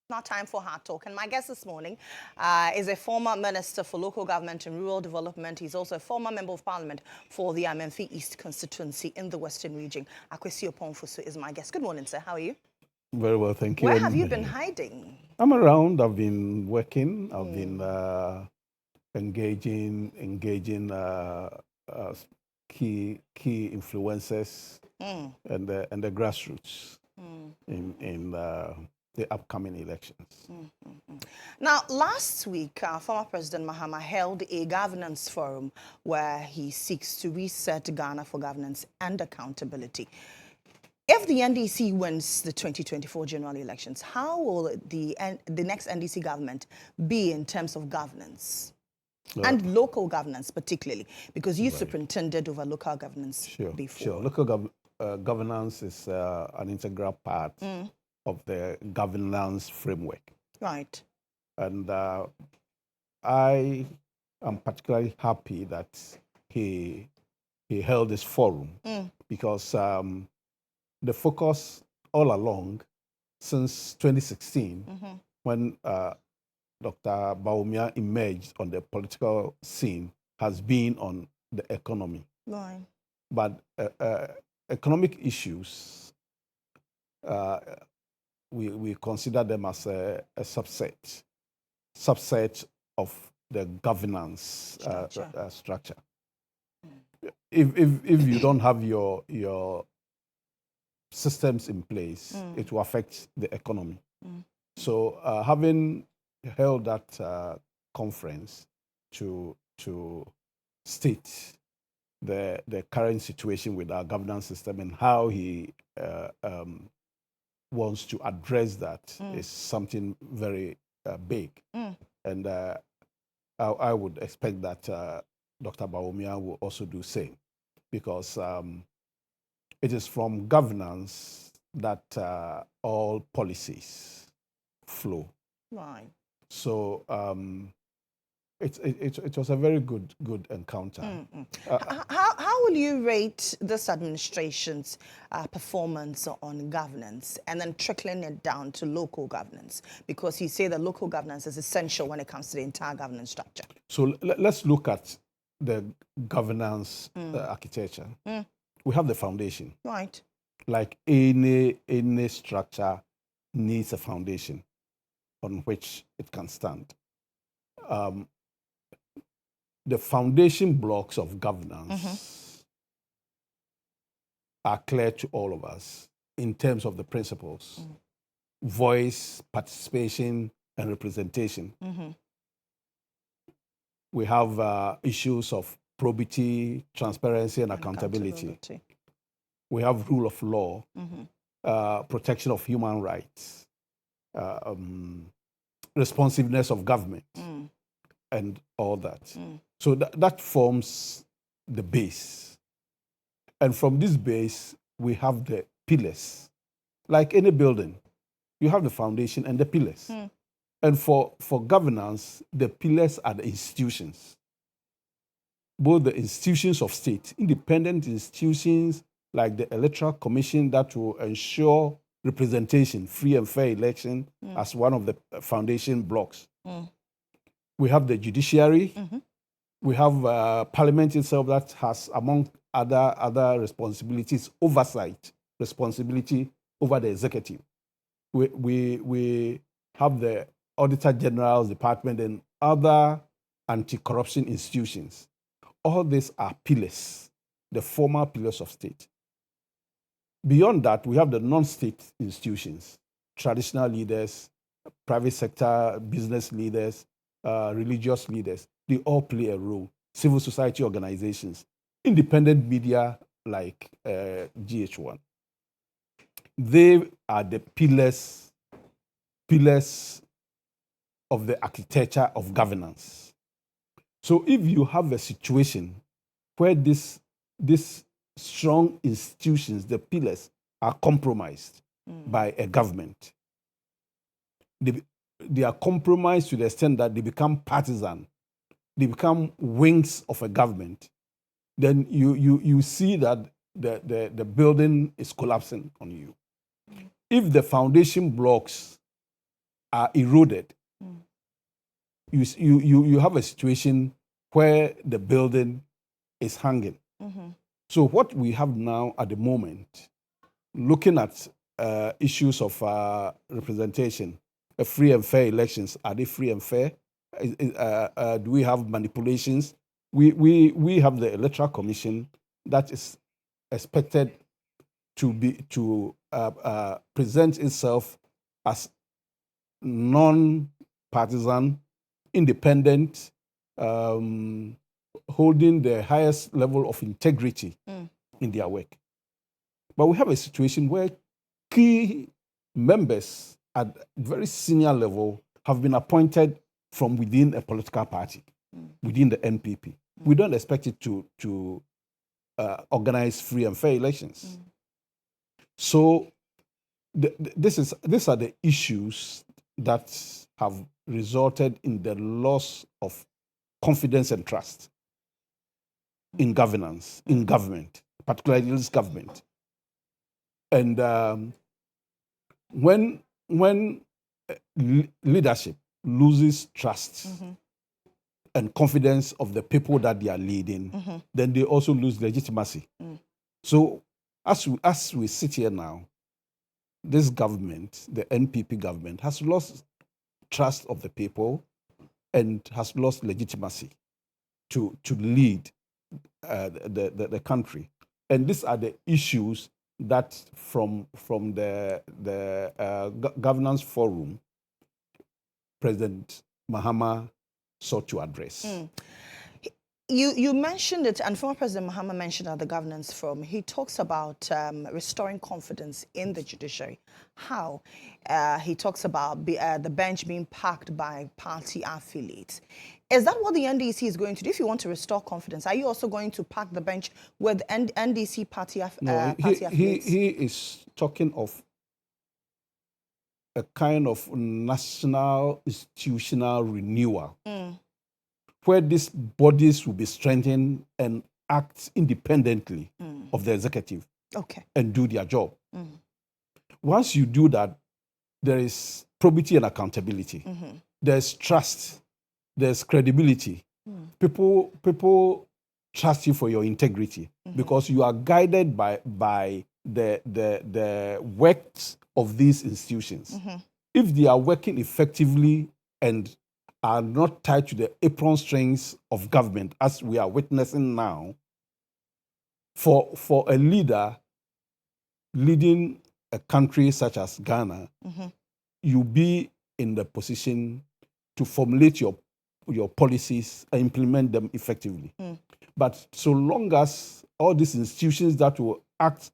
Now time for Hard Talk. And my guest this morning is a former Minister for Local Government and Rural Development. He's also a former Member of Parliament for the Amenfi East constituency in the Western region. Akwasi Oppong Fosu is my guest. Good morning, sir. How are you? Very well, thank you. Where have you been hiding? I'm around. I've been working. I've been engaging key influencers and the grassroots in the upcoming elections. Now, last week, former President Mohammed held a governance forum where he seeks to reset Ghana for governance and accountability. If the NDC wins the 2024 general elections, how will the next NDC government be in terms of governance? And local governance particularly, because you superintended over local governance before. Sure. Local governance is an integral part of the governance framework. Right. And I am particularly happy that he held this forum because the focus all along since 2016, when Dr. Bawumia emerged on the political scene, has been on the economy. Right. But economic issues, we consider them as a subset of the governance structure. If you don't have your systems in place, it will affect the economy. So having held that conference to state the current situation with our governance system and how he wants to address that is something very big. And I would expect that Dr. Bawumia will also do same, because it is from governance that all policies flow. Right. So it was a very good encounter. How will you rate this administration's performance on governance, and then trickling it down to local governance? Because you say that local governance is essential when it comes to the entire governance structure. So let's look at the governance architecture. We have the foundation. Right. Like any structure needs a foundation on which it can stand. The foundation blocks of governance are clear to all of us in terms of the principles: voice, participation, and representation. We have issues of probity, transparency, and accountability. We have rule of law, protection of human rights, responsiveness of government, and all that. So that forms the base. And from this base, we have the pillars. Like any building, you have the foundation and the pillars. And for governance, the pillars are the institutions. Both the institutions of state, independent institutions like the Electoral Commission that will ensure representation, free and fair election as one of the foundation blocks. We have the judiciary. We have Parliament itself that has, among other responsibilities, oversight responsibility over the executive. We have the Auditor General's Department and other anti-corruption institutions. All these are pillars, the formal pillars of state. Beyond that, we have the non-state institutions, traditional leaders, private sector business leaders, religious leaders. They all play a role. Civil society organizations, independent media like GHOne. They are the pillars of the architecture of governance. So if you have a situation where these strong institutions, the pillars, are compromised by a government, they are compromised to the extent that they become partisan, they become wings of a government, then you see that the building is collapsing on you. If the foundation blocks are eroded, you have a situation where the building is hanging. So what we have now at the moment, looking at issues of representation, free and fair elections, are they free and fair? Do we have manipulations? We have the Electoral Commission that is expected to present itself as non-partisan, independent, holding the highest level of integrity in their work. But we have a situation where key members at very senior level have been appointed from within a political party, within the NPP. We don't expect it to organize free and fair elections. So these are the issues that have resulted in the loss of confidence and trust in governance, in government, particularly this government. And when leadership loses trust and confidence of the people that they are leading, then they also lose legitimacy. So as we sit here now, this government, the NPP government, has lost trust of the people and has lost legitimacy to lead the country. And these are the issues that from the governance forum, President Mahama sought to address. You mentioned it, and former President Mohammed mentioned at the governance forum. He talks about restoring confidence in the judiciary. How? He talks about the bench being packed by party affiliates. Is that what the NDC is going to do? If you want to restore confidence, are you also going to pack the bench with NDC party affiliates? He is talking of a kind of national institutional renewal, where these bodies will be strengthened and act independently of the executive and do their job. Once you do that, there is probity and accountability. There's trust. There's credibility. People trust you for your integrity because you are guided by the works of these institutions. If they are working effectively and are not tied to the apron strings of government, as we are witnessing now, for a leader leading a country such as Ghana, you be in the position to formulate your policies and implement them effectively. But so long as all these institutions that will act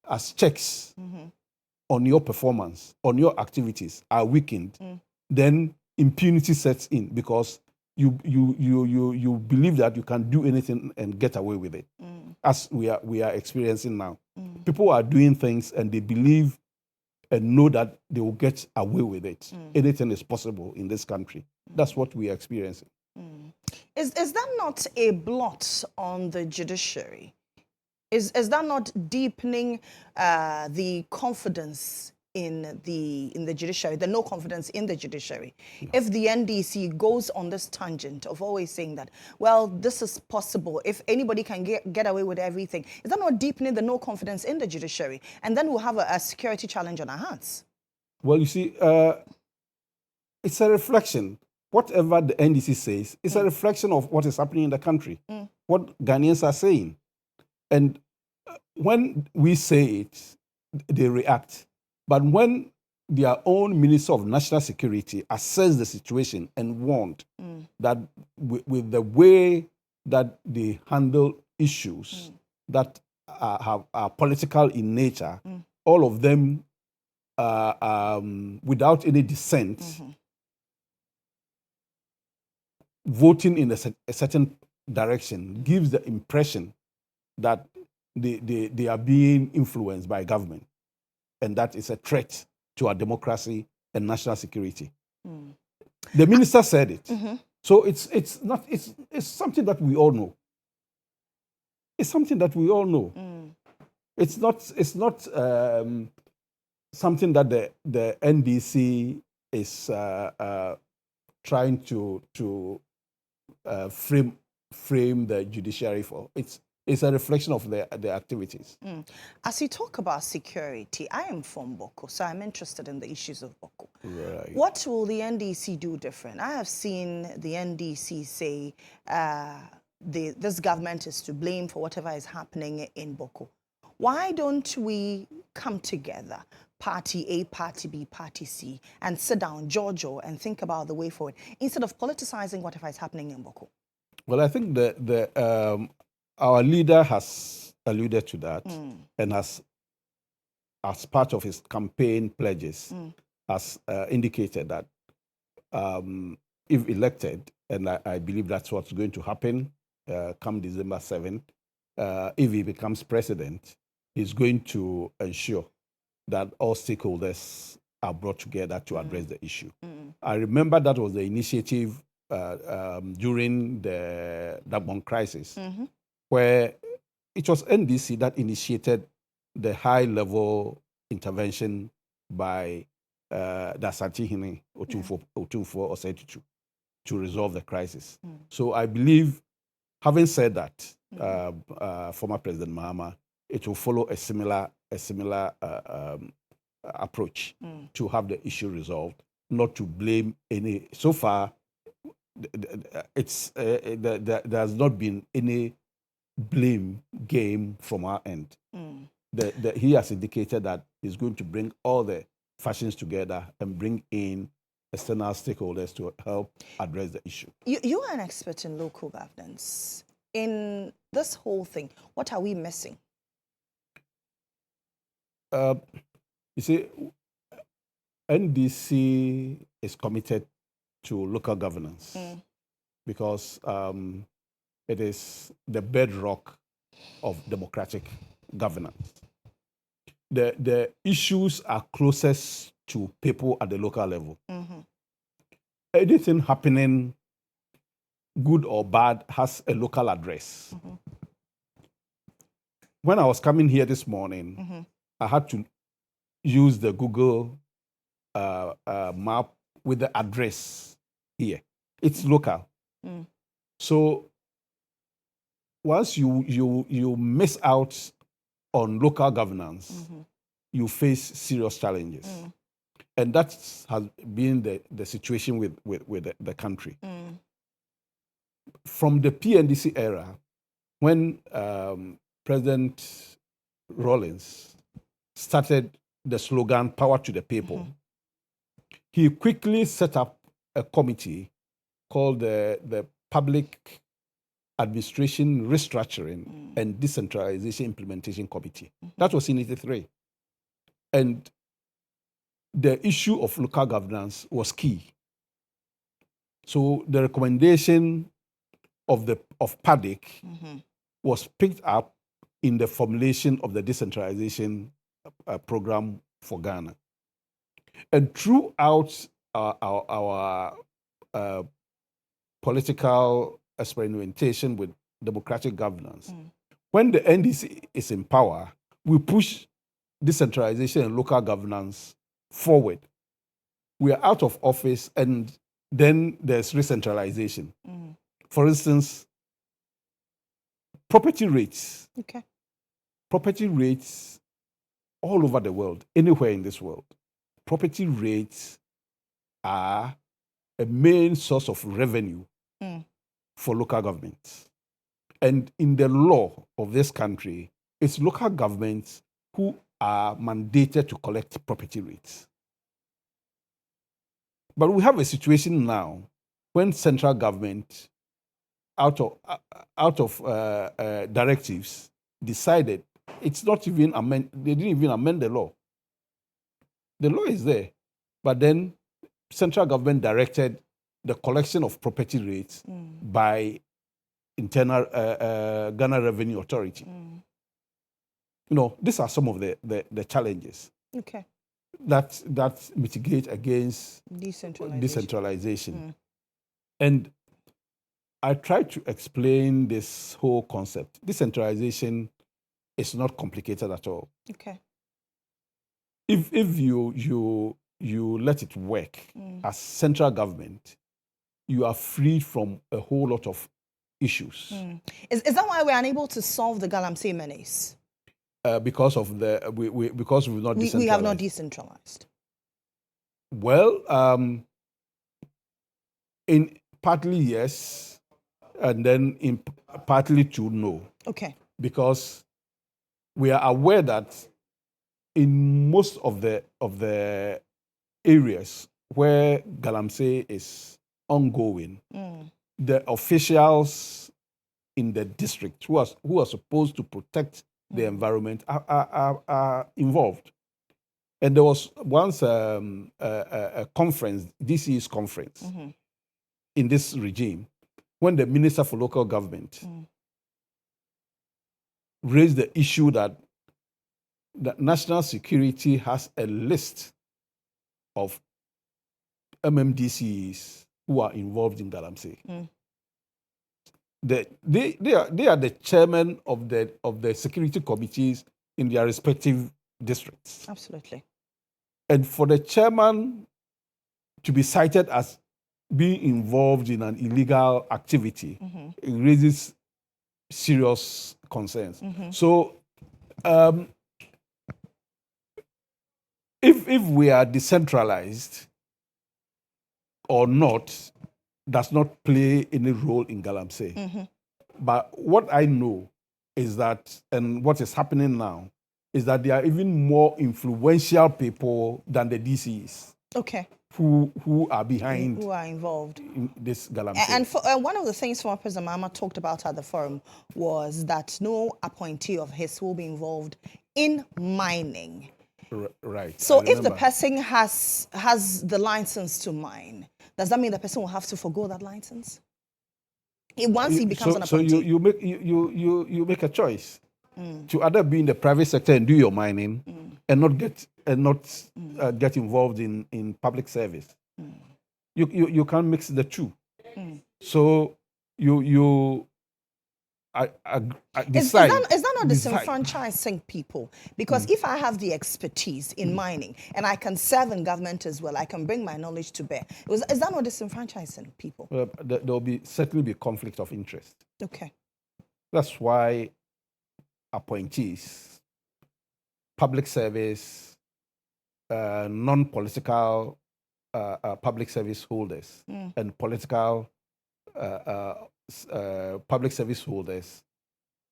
as checks on your performance, on your activities are weakened, then impunity sets in because you believe that you can do anything and get away with it, as we are experiencing now. People are doing things and they believe and know that they will get away with it. Anything is possible in this country. That's what we are experiencing. Is that not a blot on the judiciary? Is that not deepening the confidence in the judiciary, the no confidence in the judiciary? No. If the NDC goes on this tangent of always saying that, well, this is possible, if anybody can get away with everything, is that not deepening the no confidence in the judiciary? And then we'll have a security challenge on our hands. Well, you see, it's a reflection. Whatever the NDC says, it's a reflection of what is happening in the country, what Ghanaians are saying. And when we say it, they react. But when their own Minister of National Security assessed the situation and warned that with the way that they handle issues that are political in nature, all of them without any dissent, voting in a certain direction gives the impression that they are being influenced by government, and that is a threat to our democracy and national security. The minister said it, so it's something that we all know. It's something that we all know. It's not something that the NDC is trying to frame the judiciary for. It's a reflection of their activities. As you talk about security, I am from Bawku, so I'm interested in the issues of Bawku. Right. What will the NDC do different? I have seen the NDC say this government is to blame for whatever is happening in Bawku. Why don't we come together, party A, party B, party C, and sit down, Giorgio, and think about the way forward, instead of politicizing whatever is happening in Bawku? Well, I think our leader has alluded to that, and has, as part of his campaign pledges, has indicated that if elected, and I believe that's what's going to happen come December 7th, if he becomes president, he's going to ensure that all stakeholders are brought together to address the issue. I remember that was the initiative during the GHOne crisis, where it was NDC that initiated the high-level intervention by the Asantehene Otumfuo Osei to resolve the crisis. So I believe, having said that, former President Mahama, it will follow a similar approach to have the issue resolved, not to blame any. So far, there has not been any blame game from our end. He has indicated that he's going to bring all the factions together and bring in external stakeholders to help address the issue. You are an expert in local governance. In this whole thing, what are we missing? You see, NDC is committed to local governance because it is the bedrock of democratic governance. The issues are closest to people at the local level. Anything happening, good or bad, has a local address. When I was coming here this morning, I had to use the Google map with the address here. It's local. So once you miss out on local governance, you face serious challenges. And that has been the situation with the country. From the PNDC era, when President Rawlings started the slogan, "Power to the People," he quickly set up a committee called the Public Administration Restructuring and Decentralization Implementation Committee. That was in '83. And the issue of local governance was key. So the recommendation of PADIC was picked up in the formulation of the decentralization program for Ghana. And throughout our political experimentation with democratic governance, when the NDC is in power, we push decentralization and local governance forward. We are out of office, and then there's re-centralization. For instance, property rates. Property rates all over the world, anywhere in this world, property rates are a main source of revenue for local governments. And in the law of this country, it's local governments who are mandated to collect property rates. But we have a situation now when central government, out of directives, decided it's not even they didn't even amend the law. The law is there, but then central government directed the collection of property rates by internal Ghana Revenue Authority. You know, these are some of the challenges that mitigate against decentralization. And I try to explain this whole concept. Decentralization is not complicated at all. If you you let it work as central government, you are freed from a whole lot of issues. Is that why we're unable to solve the Galamsey menace? Because of because we've not decentralized. We have not decentralized. Well, in partly yes, and then in partly too no. Okay. Because we are aware that in most of the areas where Galamsey is ongoing, the officials in the district who are supposed to protect the environment are involved. And there was once a conference, DC's conference, in this regime, when the Minister for Local Government raised the issue that national security has a list of MMDCs who are involved in Galamsey. They are the chairman of the security committees in their respective districts. Absolutely. And for the chairman to be cited as being involved in an illegal activity, it raises serious concerns. So if we are decentralized or not, does not play any role in Galamsey. But what I know is that, and what is happening now, is that there are even more influential people than the DCs. Okay. Who are behind, who are involved in this Galamsey. And for, one of the things former President Mahama talked about at the forum was that no appointee of his will be involved in mining. Right. So if the person has the license to mine, does that mean the person will have to forgo that license? Once he becomes an appointee. So you make a choice to either be in the private sector and do your mining and not get involved in public service. You can't mix the two. So decide. Is that not disenfranchising people? Because if I have the expertise in mining and I can serve in government as well, I can bring my knowledge to bear. Is that not disenfranchising people? There will certainly be conflict of interest. Okay. That's why appointees, public service, non-political public service holders, and political public service holders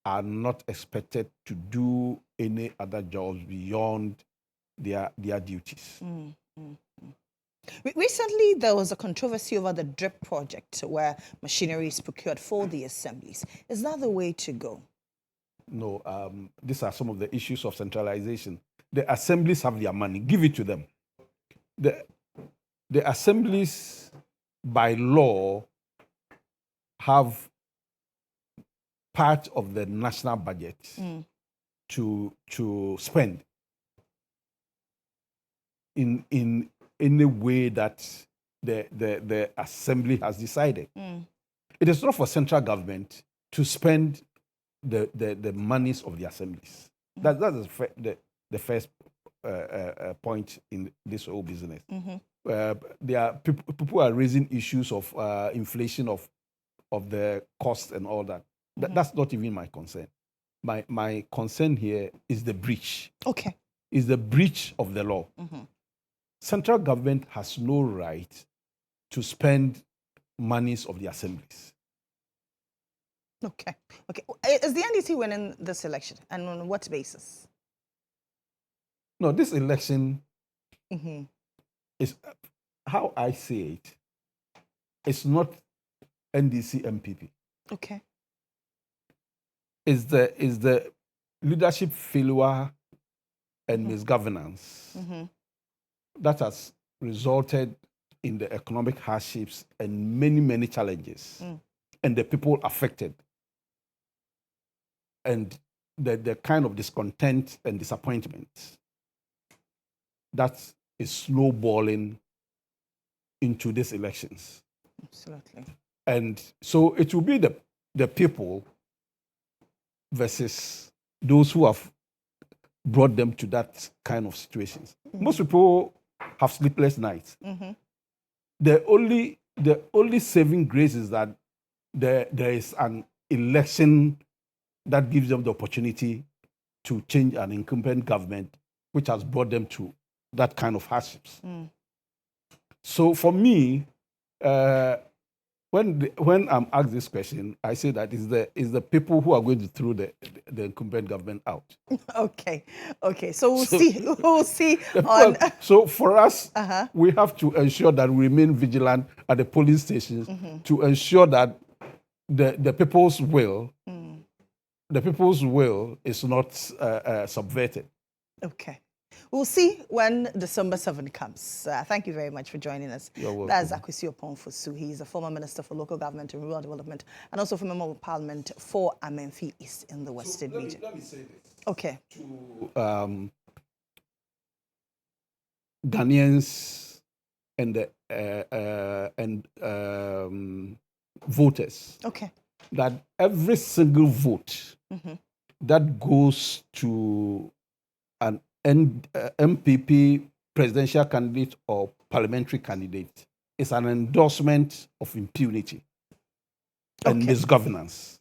are not expected to do any other jobs beyond their duties. Recently, there was a controversy over the DRIP project where machinery is procured for the assemblies. Is that the way to go? No, these are some of the issues of centralization. The assemblies have their money. Give it to them. The assemblies, by law, have part of the national budget to spend in any way that the assembly has decided. It is not for central government to spend the monies of the assemblies. That is the first point in this whole business. There are people are raising issues of inflation of the cost and all that. That's not even my concern. My concern here is the breach. Okay. Is the breach of the law. Central government has no right to spend monies of the assemblies. Okay. Is the NDC winning this election, and on what basis? No, this election is, how I see it, it's not NDC NPP. Okay. Is the leadership failure and misgovernance that has resulted in the economic hardships and many challenges, and the people affected, and the kind of discontent and disappointment that is snowballing into these elections. Absolutely. And so it will be the people versus those who have brought them to that kind of situations. Most people have sleepless nights. The only saving grace is that there is an election that gives them the opportunity to change an incumbent government, which has brought them to that kind of hardships. So for me, when I'm asked this question, I say that is the people who are going to throw the incumbent government out. Okay. So we'll see. We'll see. So for us, we have to ensure that we remain vigilant at the polling stations to ensure that the people's will, is not subverted. Okay. We'll see when December 7 comes. Thank you very much for joining us. You're welcome. That's Akwasi Oppong Fosu. He's a former Minister for Local Government and Rural Development and also Member of Parliament for Amenfi East in the Western region. Let me say this. Okay. To Ghanaians and voters. Okay. That every single vote that goes to an NPP presidential candidate or parliamentary candidate is an endorsement of impunity and misgovernance.